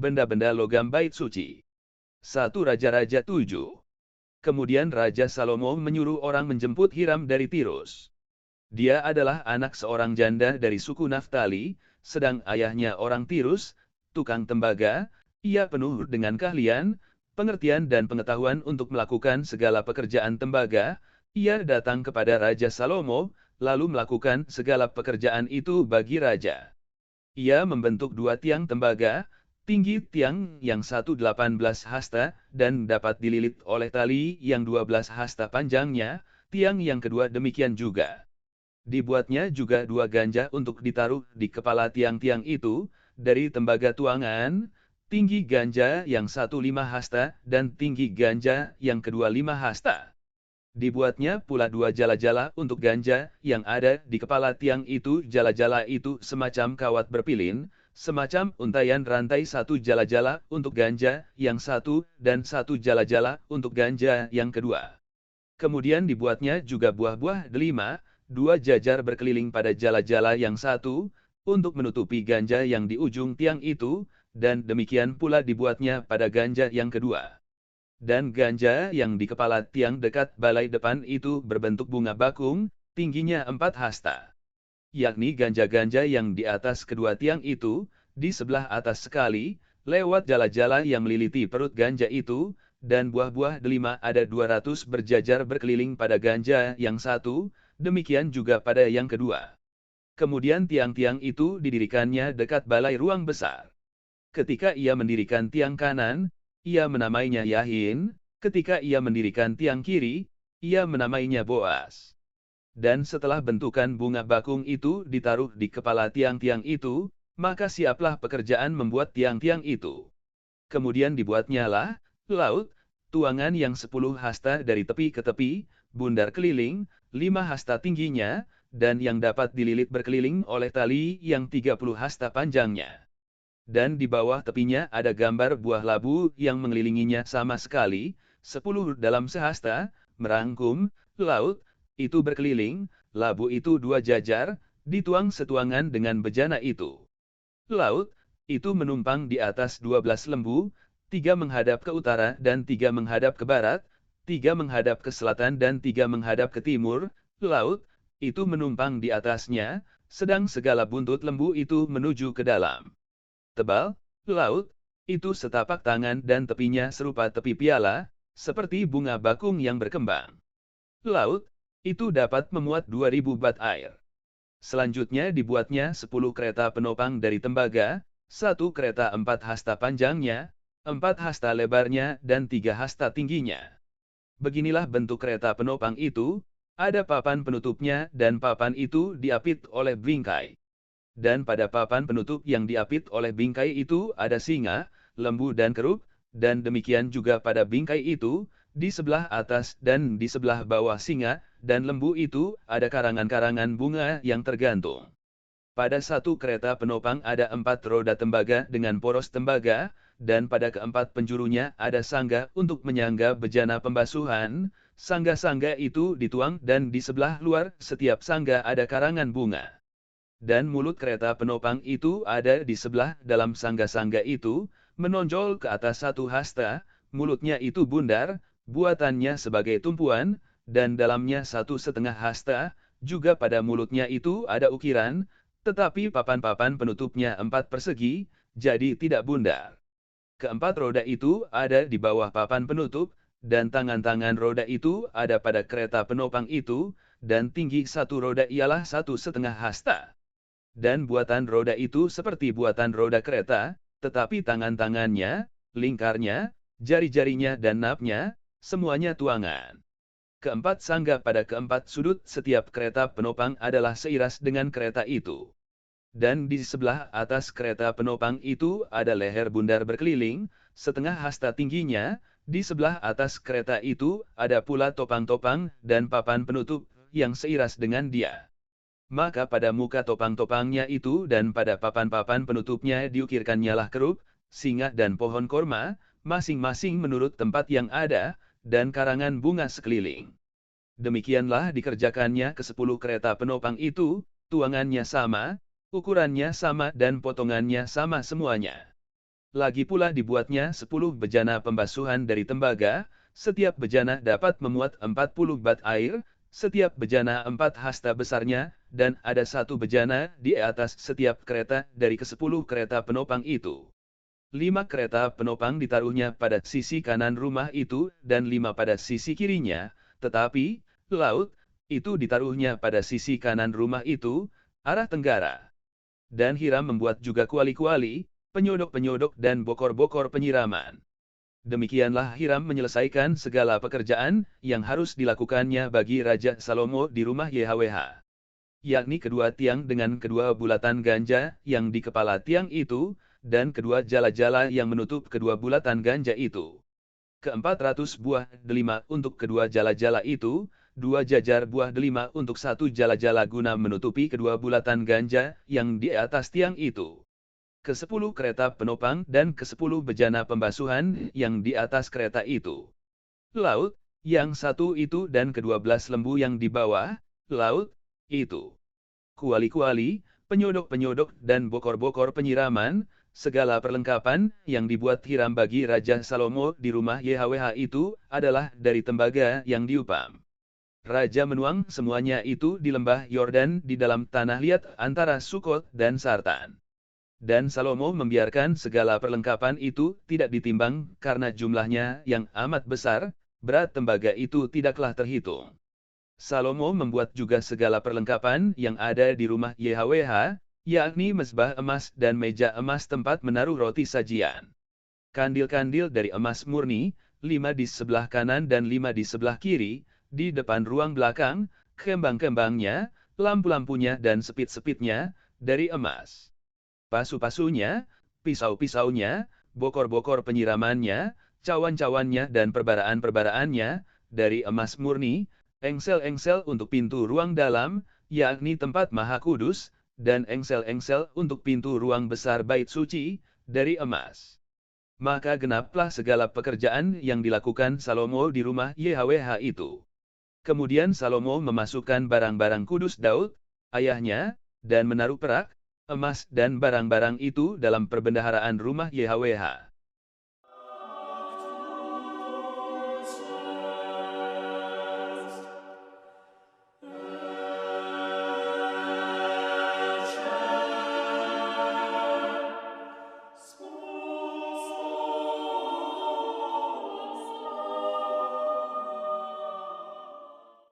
Benda-benda logam bait suci. 1 Raja-Raja 7. Kemudian Raja Salomo menyuruh orang menjemput Hiram dari Tirus. Dia adalah anak seorang janda dari suku Naftali, sedang ayahnya orang Tirus, tukang tembaga. Ia penuh dengan keahlian, pengertian dan pengetahuan untuk melakukan segala pekerjaan tembaga. Ia datang kepada Raja Salomo, lalu melakukan segala pekerjaan itu bagi raja. Ia membentuk 2 tiang tembaga, tinggi tiang yang 18 hasta, dan dapat dililit oleh tali yang 12 hasta panjangnya, tiang yang kedua demikian juga. Dibuatnya juga 2 ganja untuk ditaruh di kepala tiang-tiang itu, dari tembaga tuangan, tinggi ganja yang 15 hasta, dan tinggi ganja yang kedua 5 hasta. Dibuatnya pula 2 jala-jala untuk ganja yang ada di kepala tiang itu. Jala-jala itu semacam kawat berpilin, semacam untaian rantai. 1 jala-jala untuk ganja yang satu, dan 1 jala-jala untuk ganja yang kedua. Kemudian dibuatnya juga buah-buah delima, 2 jajar berkeliling pada jala-jala yang satu, untuk menutupi ganja yang di ujung tiang itu, dan demikian pula dibuatnya pada ganja yang kedua. Dan ganja yang di kepala tiang dekat balai depan itu berbentuk bunga bakung, tingginya 4 hasta. Yakni ganja-ganja yang di atas kedua tiang itu, di sebelah atas sekali, lewat jala-jala yang meliliti perut ganja itu, dan buah-buah delima ada 200 berjajar berkeliling pada ganja yang satu, demikian juga pada yang kedua. Kemudian tiang-tiang itu didirikannya dekat balai ruang besar. Ketika ia mendirikan tiang kanan, ia menamainya Yahin. Ketika ia mendirikan tiang kiri, ia menamainya Boas. Dan setelah bentukan bunga bakung itu ditaruh di kepala tiang-tiang itu, maka siaplah pekerjaan membuat tiang-tiang itu. Kemudian dibuatnyalah laut, tuangan yang 10 hasta dari tepi ke tepi, bundar keliling, 5 hasta tingginya, dan yang dapat dililit berkeliling oleh tali yang 30 hasta panjangnya. Dan di bawah tepinya ada gambar buah labu yang mengelilinginya sama sekali, 10 dalam sehasta, merangkum, laut, itu berkeliling, labu itu 2 jajar, dituang setuangan dengan bejana itu. Laut, itu menumpang di atas 12 lembu, 3 menghadap ke utara dan 3 menghadap ke barat, 3 menghadap ke selatan dan 3 menghadap ke timur. Laut, itu menumpang di atasnya, sedang segala buntut lembu itu menuju ke dalam. Tebal, laut, itu setapak tangan dan tepinya serupa tepi piala, seperti bunga bakung yang berkembang. Laut, itu dapat memuat 2000 bat air. Selanjutnya dibuatnya 10 kereta penopang dari tembaga, 1 kereta 4 hasta panjangnya, 4 hasta lebarnya dan 3 hasta tingginya. Beginilah bentuk kereta penopang itu, ada papan penutupnya dan papan itu diapit oleh bingkai. Dan pada papan penutup yang diapit oleh bingkai itu ada singa, lembu dan kerub, dan demikian juga pada bingkai itu, di sebelah atas dan di sebelah bawah singa dan lembu itu ada karangan-karangan bunga yang tergantung. Pada 1 kereta penopang ada 4 roda tembaga dengan poros tembaga, dan pada keempat penjurunya ada sangga untuk menyangga bejana pembasuhan. Sangga-sangga itu dituang dan di sebelah luar setiap sangga ada karangan bunga. Dan mulut kereta penopang itu ada di sebelah dalam sangga-sangga itu, menonjol ke atas 1 hasta, mulutnya itu bundar, buatannya sebagai tumpuan, dan dalamnya 1,5 hasta, juga pada mulutnya itu ada ukiran, tetapi papan-papan penutupnya 4 persegi, jadi tidak bundar. Keempat roda itu ada di bawah papan penutup, dan tangan-tangan roda itu ada pada kereta penopang itu, dan tinggi 1 roda ialah 1,5 hasta. Dan buatan roda itu seperti buatan roda kereta, tetapi tangan-tangannya, lingkarnya, jari-jarinya dan napnya, semuanya tuangan. Keempat sangga pada keempat sudut setiap kereta penopang adalah seiras dengan kereta itu. Dan di sebelah atas kereta penopang itu ada leher bundar berkeliling, 1/2 hasta tingginya, di sebelah atas kereta itu ada pula topang-topang dan papan penutup yang seiras dengan dia. Maka pada muka topang-topangnya itu dan pada papan-papan penutupnya diukirkannyalah kerub, singa dan pohon korma, masing-masing menurut tempat yang ada, dan karangan bunga sekeliling. Demikianlah dikerjakannya ke-10 kereta penopang itu, tuangannya sama, ukurannya sama dan potongannya sama semuanya. lagi pula dibuatnya 10 bejana pembasuhan dari tembaga, setiap bejana dapat memuat 40 bat air, setiap bejana 4 hasta besarnya, dan ada 1 bejana di atas setiap kereta dari ke-10 kereta penopang itu. 5 kereta penopang ditaruhnya pada sisi kanan rumah itu, dan 5 pada sisi kirinya, tetapi, laut, itu ditaruhnya pada sisi kanan rumah itu, arah tenggara. Dan Hiram membuat juga kuali-kuali, penyodok-penyodok dan bokor-bokor penyiraman. Demikianlah Hiram menyelesaikan segala pekerjaan yang harus dilakukannya bagi Raja Salomo di rumah YHWH. Yakni kedua tiang dengan kedua bulatan ganja yang di kepala tiang itu, dan kedua jala-jala yang menutup kedua bulatan ganja itu. Ke-400 buah delima untuk kedua jala-jala itu, 2 jajar buah delima untuk 1 jala-jala guna menutupi kedua bulatan ganja yang di atas tiang itu. Ke-10 kereta penopang dan ke-10 bejana pembasuhan yang di atas kereta itu. Laut, yang 1 itu dan ke-12 lembu yang di bawah, laut, itu. Kuali-kuali, penyodok-penyodok dan bokor-bokor penyiraman, segala perlengkapan yang dibuat Hiram bagi Raja Salomo di rumah YHWH itu adalah dari tembaga yang diupam. Raja menuang semuanya itu di lembah Yordan di dalam tanah liat antara Sukot dan Sartan. Dan Salomo membiarkan segala perlengkapan itu tidak ditimbang karena jumlahnya yang amat besar, berat tembaga itu tidaklah terhitung. Salomo membuat juga segala perlengkapan yang ada di rumah YHWH, yakni mezbah emas dan meja emas tempat menaruh roti sajian. Kandil-kandil dari emas murni, 5 di sebelah kanan dan 5 di sebelah kiri, di depan ruang belakang, kembang-kembangnya, lampu-lampunya dan sepit-sepitnya, dari emas. Pasu-pasunya, pisau-pisaunya, bokor-bokor penyiramannya, cawan-cawannya dan perbaraan-perbaraannya, dari emas murni, engsel-engsel untuk pintu ruang dalam, yakni tempat maha kudus, dan engsel-engsel untuk pintu ruang besar bait suci, dari emas. Maka genaplah segala pekerjaan yang dilakukan Salomo di rumah YHWH itu. Kemudian Salomo memasukkan barang-barang kudus Daud, ayahnya, dan menaruh perak, emas dan barang-barang itu dalam perbendaharaan rumah YHWH.